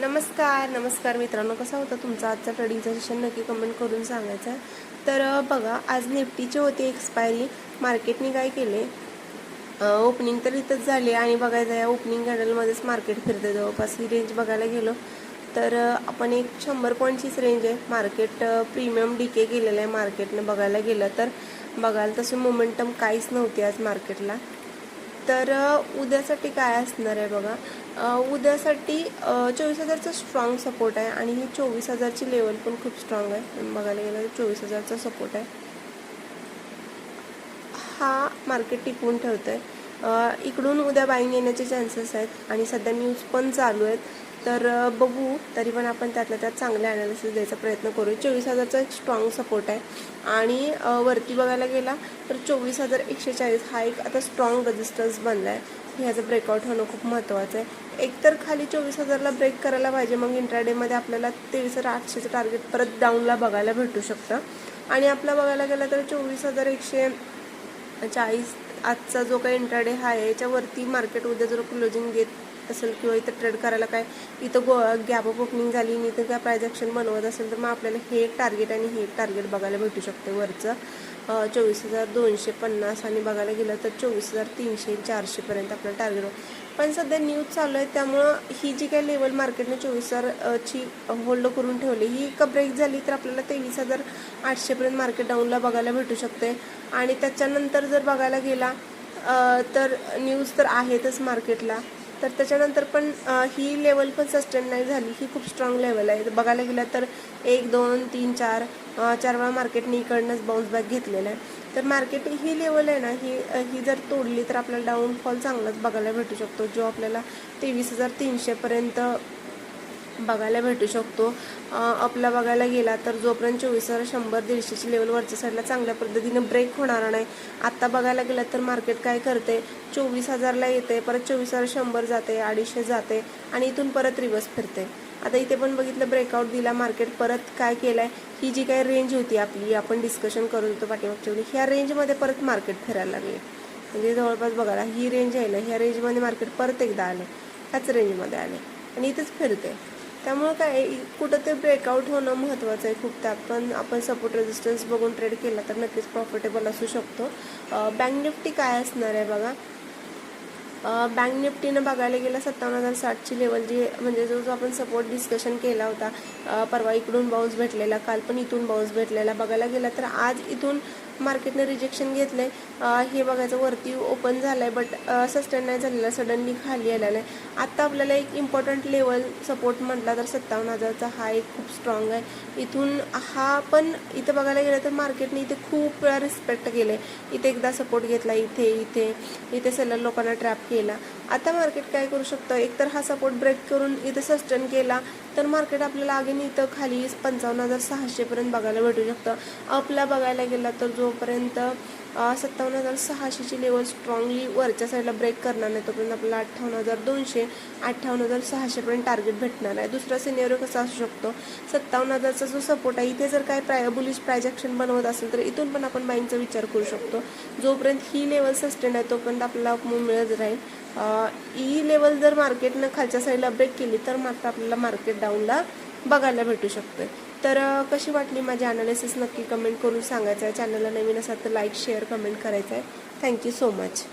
नमस्कार मित्रांनो, कसा होता तुमचा आजचा ट्रेडिंगचा सेशन नक्की कमेंट करून सांगायचं. तर बघा, आज निफ्टीची होती एक्सपायरी. मार्केटने काय केले, ओपनिंग तर इथंच झाली आणि बघायचं या ओपनिंग कॅन्डलमध्येच मार्केट फिरते. जवळपास ही रेंज बघायला गेलो तर आपण एक 100 पॉईंटचीच रेंज आहे. मार्केट प्रीमियम डीके केलेलं आहे मार्केटने बघायला गेलं तर. बघाल तसे मोमेंटम काहीच नव्हती आज मार्केटला. तर उद्यासाठी काय असणार आहे बघा, उद्यासाठी 24,000चा स्ट्रॉंग सपोर्ट आहे आणि ही 24,000ची लेवल पण खूप स्ट्रॉंग आहे. बघायला गेलं तर 24,000चा सपोर्ट आहे, हा मार्केट टिकवून ठेवतोय. इकडून उद्या बाईंग येण्याचे चान्सेस आहेत आणि सध्या न्यूज पण चालू आहेत. तर बघू, तरी पण आपण त्यातल्या त्यात चांगले ॲनालिसिस द्यायचा प्रयत्न करू. 24,000चा एक स्ट्रॉंग सपोर्ट आहे आणि वरती बघायला गेला तर 24,140 हा एक आता स्ट्रॉंग रेजिस्टन्स बनला आहे. ह्याचं ब्रेकआउट होणं खूप महत्त्वाचं आहे. एकतर खाली 24,000ला ब्रेक करायला पाहिजे, मग इंट्राडेमध्ये आपल्याला 23,800चं टार्गेट परत डाऊनला बघायला भेटू शकतं. आणि आपला बघायला गेला तर 24,140 आजचा जो काही इंट्राडे हा आहे, याच्यावरती मार्केट उद्या जर क्लोजिंग देत असेल किंवा इथं ट्रेड करायला काय इथं गॅप ऑफ ओपनिंग झाली आणि इथं काय प्राइस ॲक्शन बनवत असेल तर मग आपल्याला हे एक टार्गेट आणि हे एक टार्गेट बघायला भेटू शकते वरचं 24,250 आणि बघायला गेलं तर 24,300-400पर्यंत आपल्याला टार्गेट. पण सध्या न्यूज चालू आहे त्यामुळं ही जी काही लेवल मार्केटने 24,000ची होल्ड करून ठेवली, ही का ब्रेक झाली तर आपल्याला 23,800पर्यंत मार्केट डाऊनला बघायला भेटू शकते. आणि त्याच्यानंतर जर बघायला गेला तर न्यूज तर आहेतच मार्केटला, तर त्याच्यानंतर पण ही लेवल पण सस्टेन नाही झाली. ही खूप स्ट्रॉंग लेवल आहे. बघायला गेलं तर 1 2 3 4 वेळा मार्केटने इकडनंच बाउन्स बॅक घेतलेला आहे. तर मार्केट ही लेवल आहे ना, ही जर तोडली तर आपल्याला डाऊनफॉल चांगलाच बघायला भेटू शकतो, जो आपल्याला 23,300पर्यंत बघायला भेटू शकतो. आपला बघायला गेला तर जोपर्यंत 24,100-150ची लेवल वरच्या साईडला चांगल्या पद्धतीने ब्रेक होणार नाही. आत्ता बघायला गेलं तर मार्केट काय करते, 24,000ला येते, परत 24,100 जाते, 250 जाते आणि इथून परत रिव्हर्स फिरते. आता इथे पण बघितलं, ब्रेकआउट दिला मार्केट, परत काय केलं आहे, ही जी काही रेंज होती आपली, आपण डिस्कशन करत होतो पाठीमागच्या वेळी, ह्या रेंजमध्ये परत मार्केट फिरायला लागले. म्हणजे जवळपास बघायला ही रेंज आहे ना, ह्या रेंजमध्ये मार्केट परत एकदा आले, ह्याच रेंजमध्ये आले आणि इथंच फिरते. त्यामुळं काय कुठं ते ब्रेकआउट होणं महत्त्वाचं आहे खूप. त्यात पण आपण सपोर्ट रेजिस्टन्स बघून ट्रेड केला तर नक्कीच प्रॉफिटेबल असू शकतो. बँक निफ्टी काय असणार आहे बघा, बँक निफ्टीनं बघायला गेलं 57,060ची लेवल, जी म्हणजे जो आपण सपोर्ट डिस्कशन केला होता परवा, इकडून बाउन्स भेटलेला, काल पण इथून बाउन्स भेटलेला. बघायला गेला तर आज इथून मार्केटने रिजेक्शन घेतलं आहे. हे बघायचं, वरती ओपन झालं आहे बट सस्टेन नाही झालेला, सडनली खाली आलेला आहे. आत्ता आपल्याला एक इम्पॉर्टंट लेवल सपोर्ट म्हटला तर 57,000चा हा एक खूप स्ट्रॉंग आहे. इथून हा पण इथं बघायला गेलं तर मार्केटने इथे खूप वेळा रिस्पेक्ट केले. इथे एकदा सपोर्ट घेतला, इथे इथे इथे सेलर लोकांना ट्रॅप केला. आता मार्केट काय करू शकतं, एकतर हा सपोर्ट ब्रेक करून इथे सस्टेन केला तर मार्केट आपल्याला अगेन इथं खाली 55,600पर्यंत बघायला भेटू शकतं. आपला बघायला गेला तर जोपर्यंत 57,600ची लेवल स्ट्रॉंगली वरच्या साईडला ब्रेक करणार नाही तोपर्यंत आपल्याला 58,200 58,600पर्यंत टार्गेट भेटणार आहे. दुसरा सिनेरिओ कसा असू शकतो, 57,000चा जो सपोर्ट आहे, इथे जर काय बुलिश प्राइस ॲक्शन बनवत असेल तर इथून पण आपण बाईंगचा विचार करू शकतो. जोपर्यंत ही लेवल सस्टेन आहे तोपर्यंत आपल्याला अपमूव मिळत राहील. ही लेवल जर मार्केटनं खालच्या साईडला ब्रेक केली तर मात्र आपल्याला मार्केट डाऊनला बघायला भेटू शकते. तर कशी वाटली माझी ॲनालिसिस नक्की कमेंट करून सांगायचं आहे. चॅनलला नवीन असाल तर लाईक शेअर कमेंट करायचं आहे. Thank you so much.